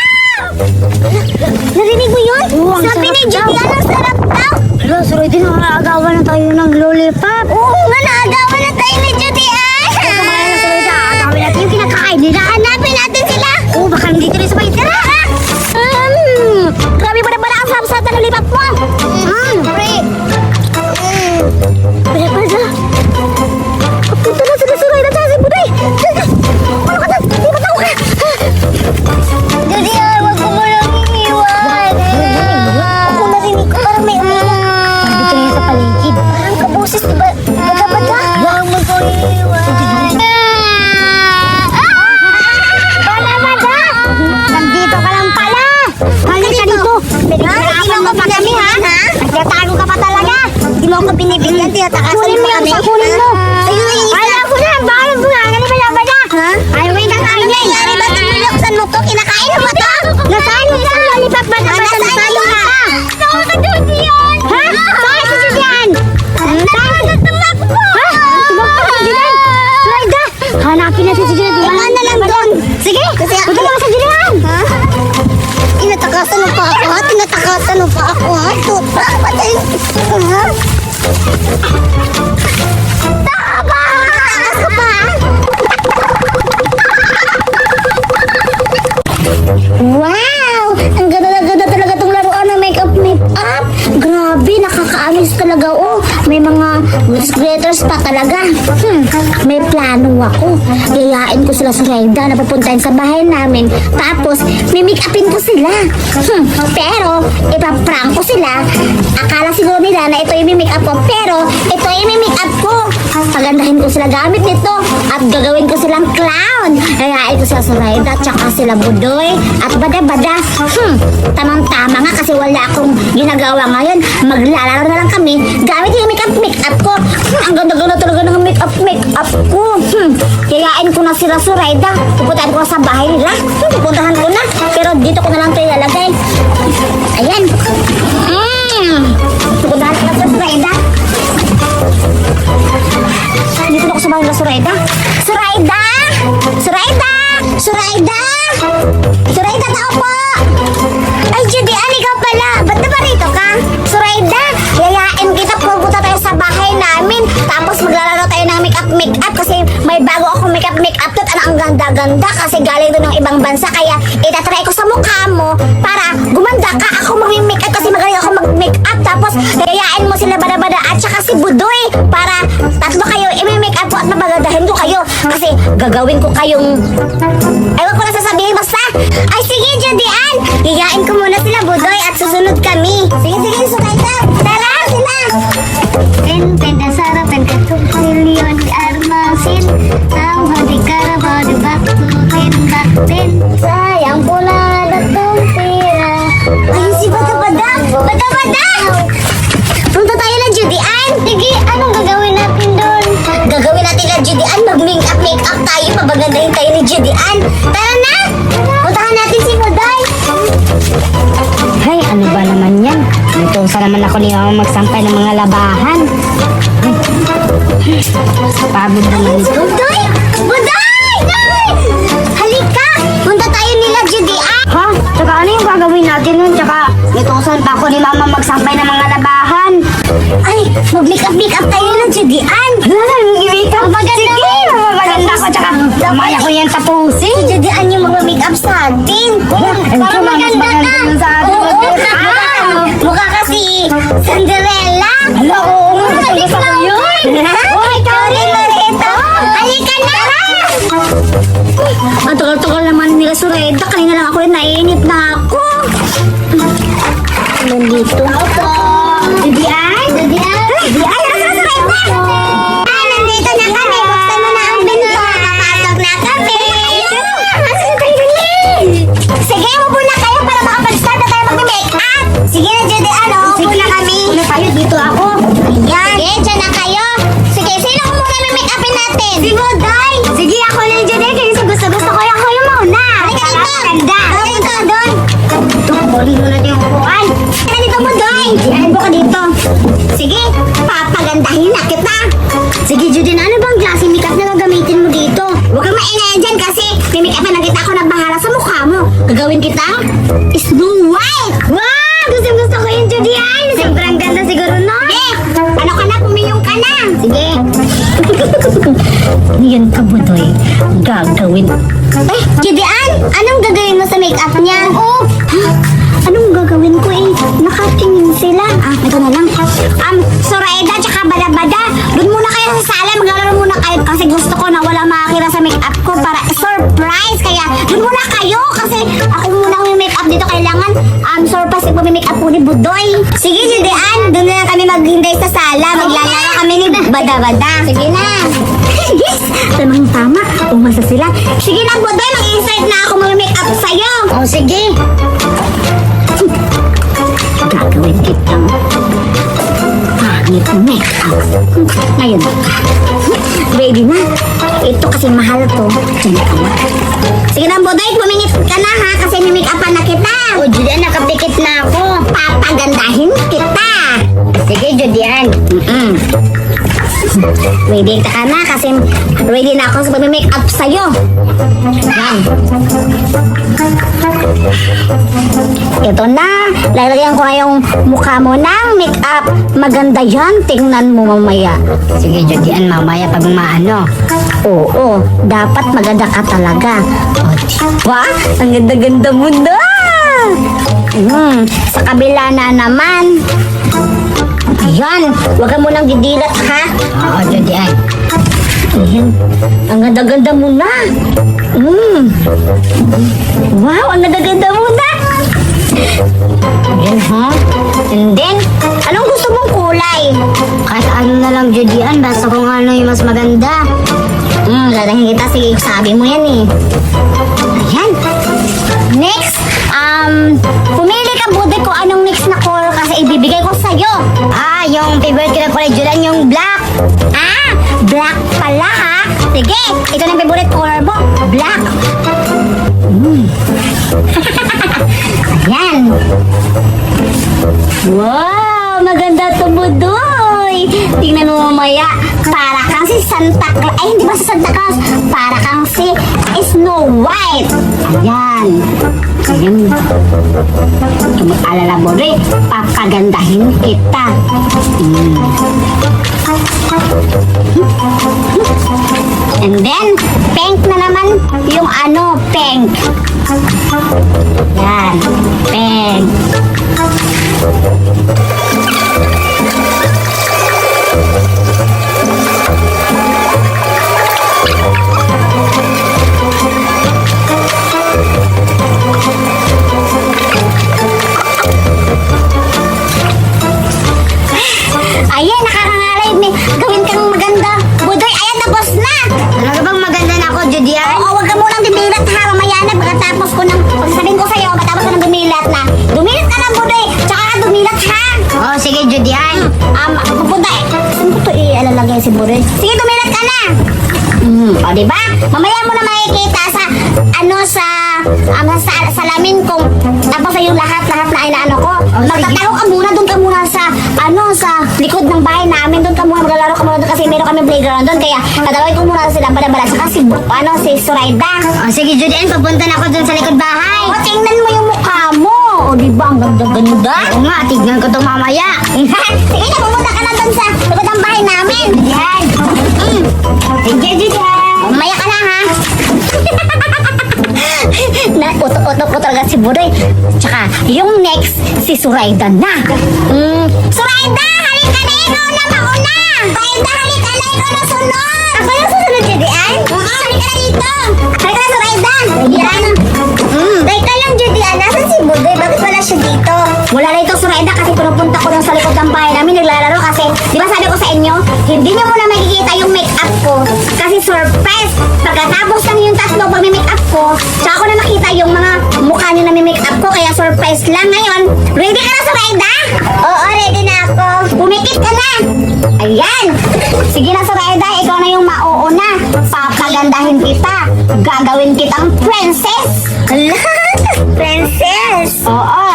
Narinig mo yun? Sabi ni Julian, ang sarap daw. Hello, Suraida, nakakaagawan na tayo ng lollipop. Oo nga, naagawan na tayo ni Julian. Agawin natin yung kinakain nila. Hanapin natin sila. Oo, baka nandito rin sa bahay. Tara! Grabe ba na pala ang sarap sa lollipop mo? Pre! Bada-bada. Punta na sila Suraida at si Buday. Ano ka na? Di ba tao ka? Julian, wag mo lang iniwan. Ako narinig ko parang may umiiyak. Nandito rin sa paligid. Parang kabusis, diba? Bada-bada. Huwag mo ko iiwan. Bada-bada. Nandito ka lang pala. Halika dito. Pinagkakapan mo pa kami, ha? Nagtatago ka pa talaga. Hindi mo ako binibigyan, tinatakasan Kunin mo mo yung kami. isa, kunin mo. Sa'yo na yung isa. Ayaw ko na. Bakit mo nga? Ano ba bada? Ha? Ayaw mo yung kakain Ano na. nangyari ba? Tinuloksan mo to? Kinakain mo to? Nasaan yung isang lollipop ba? Nasaan Nasaan yung ka? Saan ka Julian? Ha? Saan si Julian? Tumakbo! Ha? Tumakbo si Julian? Suraida! Hanapin natin si Julian. Iwan na lang doon. Sige! Kasi ako- Punta naman sa Julian! Ha? Tinatakasan mo pa ako, ha? Tinatakasan mo pa ako, ha? Tuta, patay. Ha? Tama! Tatakas ka pa, ha? Wow! Ang ganda na ganda talaga itong laruan ng makeup. Grabe, nakakaamis talaga. Oh, may mga glitters pa talaga. May plano ako. Yayain ko sila sa Raida na pupuntahin sa bahay namin. Tapos, mimik-upin ko sila. Pero, ipaprank ko sila. Akala siguro nila na ito yung mimik up ko. Pero, ito yung mimik up ko. Pagandahin ko sila gamit nito. At gagawin ko silang clown. Yayain ko sila sa Raida. Tsaka sila Budoy. At bada-bada. Tamang-tama nga kasi wala akong ginagawa ngayon. Maglalaro na lang kami. Gamit yung make-up ko. Ang ganda-ganda talaga ng make-up ko. Yayain ko na sila sa Raida. Pupuntahan ko na sa bahay nila. Pupuntahan ko na. Pero dito ko na lang ito ilalagay. Ayan. Pupuntahan ko na sila sa Raida. Dito na ako sa bahay nila sa Raida. Suraida! Suraida! Suraida! Suraida, tao po! Ay, Judian, ikaw pala. Ba't na ba rito ka? Suraida, yayain kita. Pupunta tayo sa bahay namin. Tapos maglalaro tayo ng make-up kasi may bago akong make-up doon. Ang ganda-ganda kasi galing doon ng ibang bansa. Kaya itatry ko sa mukha mo para gumanda ka. Ako mag-make-up kasi magaling ako mag-make-up. Tapos yayain mo sila bada-bada at saka si Budoy para tatlo kayo i-make-up ko at mapagandahin ko kayo. Kasi gagawin ko kayong... Ewan ko na sasabihin basta. Ay, sige, Judian. Yayain ko muna sila, Budoy, at susunod kami. Sige, Suraida. Tara, sila. Pen ang sarap ang katulilyon di armasin. Ang hadi karabaw di baktin. Sayang po na datong pira. Ayun si Bada-Bada. Bada-Bada! Punta tayo na, Judian. Sige, anong gagawin natin doon? Gagawin natin na, Judian. Mag-make-up tayo. Mabagandahin tayo ni Judian. Tara na! Puntahan natin si Budoy. Hay, ano ba naman yan? Natusa naman ako ni Mama magsampay ng mga labahan. Pagod naman ito. Budoy! Budoy! Halika! Punta tayo nila, Judian. Ha? Tsaka ano yung gagawin natin nun? Tsaka natusan pa ako ni Mama magsampay ng mga labahan. Ay, mag-make-up tayo nila, Judian. Wala na, mag-make-up. Sige, magaganda ko. Tsaka mamaya ko yan tapusin. Si Judian yung mag-make-up sa atin. Para maganda ka. Sa atin. Mukha kasi Cinderella. Hala, oo. Gusto ko yun. Oh, ikaw rin, Loretta. Halika na. Ang tagal-tagal naman nila sa Reda. Kanina lang ako naiinit na ako. Nandito. Opo. Judian? Judian, nasa Reda. Nandito na kami. Buksan mo na ang pinto. Papasok na kami. Sige, upo na kayo para makapag-start na tayo mag-make-up. Sige na, Judian. Upo na kami. Ano tayo? Dito ako. Ayan. Sige, dyan na kayo. Sige, sino muna may make-upin natin? dyan kasi may make-up na nakita ko na bahala sa mukha mo. Gagawin kitang Snow White. Wow! Gusto ko yung Judian. Sobrang ganda siguro, no? Sige, ano ka na, pumiyong ka na. Sige. Yan ka, Budoy. Gagawin. Eh, Judian, anong gagawin mo sa make-up niya? Oh, anong gagawin ko eh? Nakatingin sila. Ito na lang. Zoraida tsaka Badabada, doon muna kayo sa sala. Maglalaro muna kayo kasi gusto ko na wala makakita sa make-up ko para surprise. Kaya doon muna kayo kasi ako muna yung make-up dito. Kailangan surprise yung make-up po ni Budoy. Sige, Judian, doon na lang kami maghintay sa sala. Maglalaro kami ni Badabada. Sige na. Yes! Tamang-tama. Umasa sila. Sige na, Budoy. Mag-insert na ako mag-make-up sa'yo. Oh, sige. Gagawin kitang pangit make-up. Ngayon, ready na. Ito kasi mahal to. Diyan ka na. Sige na, Budoy. Pumingit ka na ha kasi may make-upan na kita. Oh, Judian, nakapikit na ako. Papagandahin kita. Sige, Judian. Ready ka na kasi ready na ako sa pag-make-up sa'yo. Yan. Ito na. Lalagyan ko na yung mukha mo ng make-up. Maganda yan. Tingnan mo mamaya. Sige, Judian, mamaya pag maano. Oo, dapat maganda ka talaga. O, diba? Ang ganda-ganda mo na. Sa kabila na naman. Ayan, huwag ka munang didilat ha. Oo, Judian. Ayan, ang ganda-ganda mo na. Wow, ang ganda-ganda mo na. Ayan ha. And then, anong gusto mong kulay? Kahit ano na lang, Judian. Basta kung ano yung mas maganda. Lalahin kita. Sige, sabi mo yan eh. Ayan. Next, pumili ka, Budoy, kung anong next na color kasi ibibigay ko sa'yo. Ah, yung favorite ko na kulay, Judian, yung black. Black pala ha. Sige, ito na yung favorite color mo. Black. Ayan. Wow, maganda to, Budoy. Tingnan mo mamaya. Para kang si Santa Claus. Ay, hindi ba si Santa Claus? Para kang si Snow White. Ayan. Ayan. Huwag mag-alala, Budoy. Papagandahin kita. And then, pink na naman yung pink. Yan, pink. Ayan, nakakangalay. Gawin kang maganda. Budoy, ayan, tapos na. Ano bang maganda na ako, Judian? Oo, huwag ka munang dumilat ha. Mamaya na, pagkatapos ko ng, pagsasabihin ko sa'yo, pagkatapos ko ng dumilat na. Dumilat ka lang, Budoy. Tsaka ka dumilat ha. Oh, sige, Judian. Pupunta eh. Saan ko ito i-alalagay si Budoy? Sige, dumilat ka na. O, diba? Mamaya mo na makikita sa, sa salamin kong, tapos sa yung lahat na inaano ko. Magtatago ka muna, doon ka muna sa, sa likod ng bahay namin. Doon ka muna, maglalaro ka muna doon kasi meron kami playground doon. Kaya, tatawag ko muna sila bala-bala. Saka si Zoraida. Oh, sige, Judian, papunta na ako dun sa likod bahay. O, tingnan mo yung mukha mo. O, diba? Ang ganda-ganda. Oo nga, tignan ko to mamaya. Sige na, pumunta ka na doon sa likod ng bahay namin. Yan. Sige, Judian. Umaya ka na, ha? Utok-utok talaga si Budoy. Tsaka, yung next, si Zoraida na. Zoraida, halika na, ikaw na mauna. Zoraida, halika na, ikaw na sunod. Ako yung susunod, Judian? Halika na dito. Halika na, Zoraida. Yan. Teka lang, Judian, nasan si Budoy? Bakit wala siya dito? Wala na ito, Zoraida, kasi pinupunta ko lang sa likod ng bahay namin, naglalaro kasi, di ba sabi ko sa inyo, hindi niyo muna makikita yung make-up ko. Kasi surprise, pagkatapos lang yung tatlo pag may make-up ko, tsaka ko na makita yung mga mukha niyo na may make-up ko, kaya surprise lang ngayon. Ready ka na, Zoraida? Oo, ready na ako. Pumikit ka na. Ayan. Sige na, Zoraida, ikaw na yung mauuna. Papagandahin kita. Gagawin kitang princess. Princess? Oo.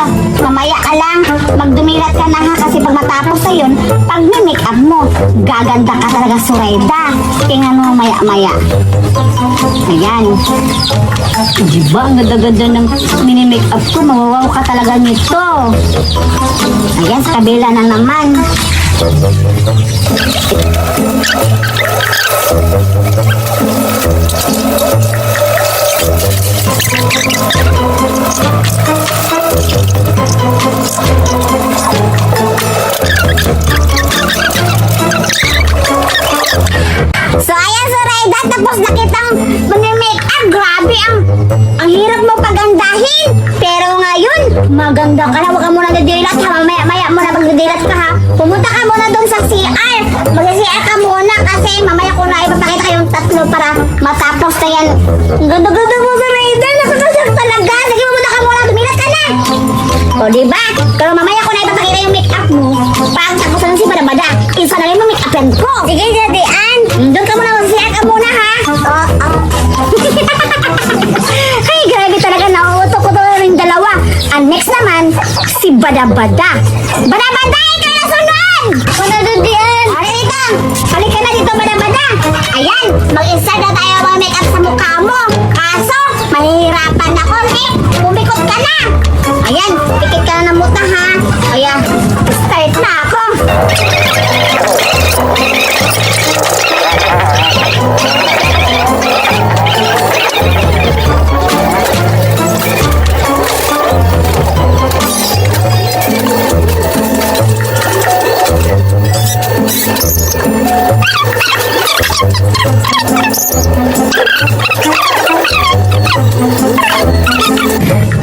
Mamaya ka lang. Magdumilat ka ka na ha, kasi pag matapos na yun, pag may make-up mo, gaganda ka talaga, Zoraida. Tingnan mo maya-maya. Ayan. Diba, ang ganda-ganda ng mini-make-up ko. Mawawaw ka talaga nito. Ayan, sa kabila na naman. So ayan, Zoraida, tapos na kitang mag-makeup. Grabe, ang hirap mo pagandahin. Pero ngayon, maganda ka na. Huwag ka muna nadidilat ha. Mamaya mo na magdidilat ka ha. Pumunta ka muna doon sa CR. Mag-CR ka muna kasi mamaya ko na ipapakita kayong tatlo para matapos na yan. Ang ganda-ganda mo, Zoraida. Nakakasak talaga. Sige, pumunta ka muna. Dumilat ka na. O, diba? Pero mamaya ko na ipapakita yung make-up mo. Pag tapos na si Badabada, isa na rin mo make-upan ko. Sige, Jadian. Doon ka muna, mag-CR ka muna ha. Ay, grabe talaga. Nauutok ko talaga yung dalawa. Ang next naman, si Badabada. Badabada, ikaw na sunod! Badabadian! Halika! Halika na dito, Badabada! Ayan, mag-install na tayo mga make-up sa mukha mo. Kaso, mahihirapan ako, eh. Pumikot ka na! Ayan, pikit ka na ng muta, ha? Ayan, start na ako.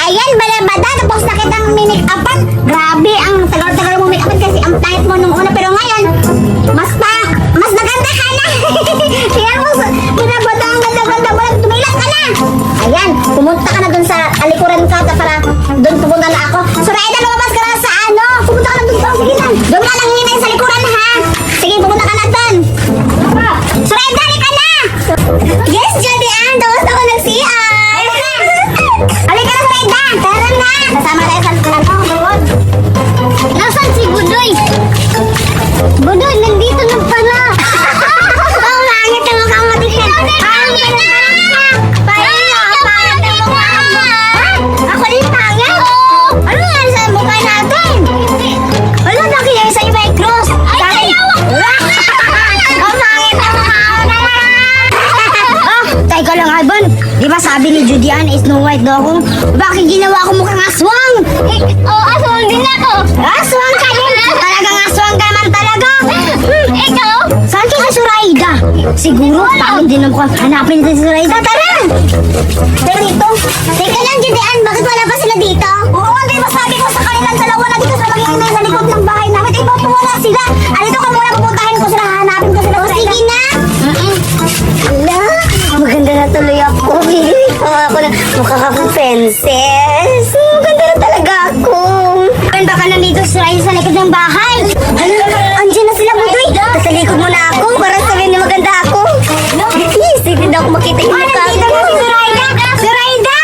Ayan, Badabada, tapos na kitang minake-upan. Grabe, ang tagal-tagal mo make-upan kasi ang tight mo nung una. Pero ngayon, mas naganda ka na. Kaya mo, Badabada, ang ganda-ganda mo. Tumilat ka na. Ayan, pumunta ka na dun sa alikuran ka para dun pupunta na ako. Zoraida, lumabas ka na sa ano. Pumunta ka na dun. Sige na. Doon ka lang hinay sa likuran, ha? Sige, pumunta ka na dun. Zoraida, ka na. Yes, Jadian, tapos ako nag-CR. Halika na, Zoraida. Tara na. Kasama tayo sa road. Nasaan si Budoy? Budoy, nandito na pala. Oh, langit ang mukha mo din. Pangit na. Pangit ang mukha mo. Ako din pangit. Ano yan sa mukha natin? Wala, nakiyay sa iba yung cross. Ay, ayaw ako. Oh, pangit ang mukha mo. Teka lang, Alban. Di ba sabi ni Judian, Snow White daw ako? Bakit ginawa ko mukhang aswang? Aswang din ako. Aswang ka din! Talagang aswang ka naman talaga! Ikaw? Saan ka si Zoraida? Siguro, pangit din ang mukhang hanapin natin si Zoraida. Tara! Pero dito. Teka lang, Judean, bakit wala pa sila dito? Oo, hindi ba sabi ko sa kanilang dalawa na dito sa magiging sa likod ng bahay namin. Eh, bakit wala sila? Alito ka muna, pupuntahin ko sila, hanapin ko sila. O, sige na. Ala, maganda na tuloy ako. Ako na, mukha akong princess. Maganda na talaga ako. Baka nandito si Zoraida sa likod ng bahay. Andiyan na sila, Budoy. Sa likod mo na ako, para sabihin niya maganda ako. Please, hindi na ako makita yung mukha ko. Nandito na si Zoraida! Zoraida!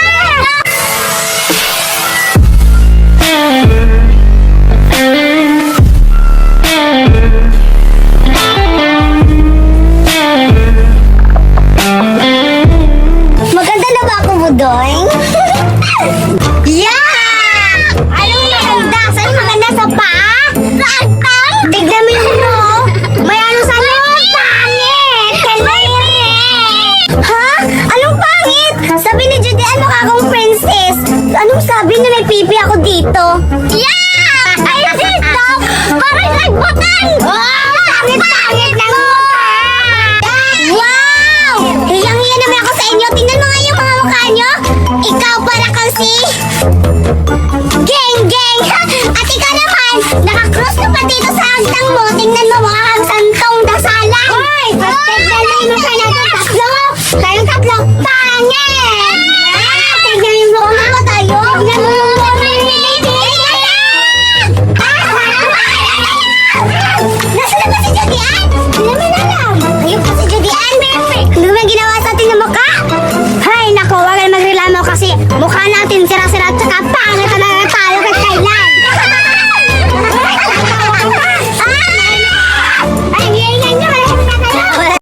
Maganda na ba ako, Budoy? Yeah! Anong maganda? Saan maganda sa paa? Saan pa? Tignan mo yung ano. May ano sa loob. Pangit! Pangit! Ha? Anong pangit? Sabi ni Judy, ano ka akong princess? Anong sabi na may pipi ako dito? Yeah! Ay, dito! Parang nagbutan! Pangit-pangit ng mukha! Wow! Hiyang-hiya naman ako sa inyo. Tingnan mo nga yung mga mukha nyo. Ikaw para kang si... Geng! Geng! At ikaw naman, naka-cross ka pa dito sa hagdang mo. Tingnan mo mga kang santong dasalan. Hoy! Tignan mo yung mukha natin tatlo. Kayong tatlo, pangit! Tignan yung mukha mo tayo. Tignan mo yung mukha mo. Nasaan na ba si Judian? Hindi naman alam. Ayun pa si Judian. Ano ba ginawa sa atin ng mukha? Hay, nako, wag kang magreklamo kasi mukha natin sira-sira at saka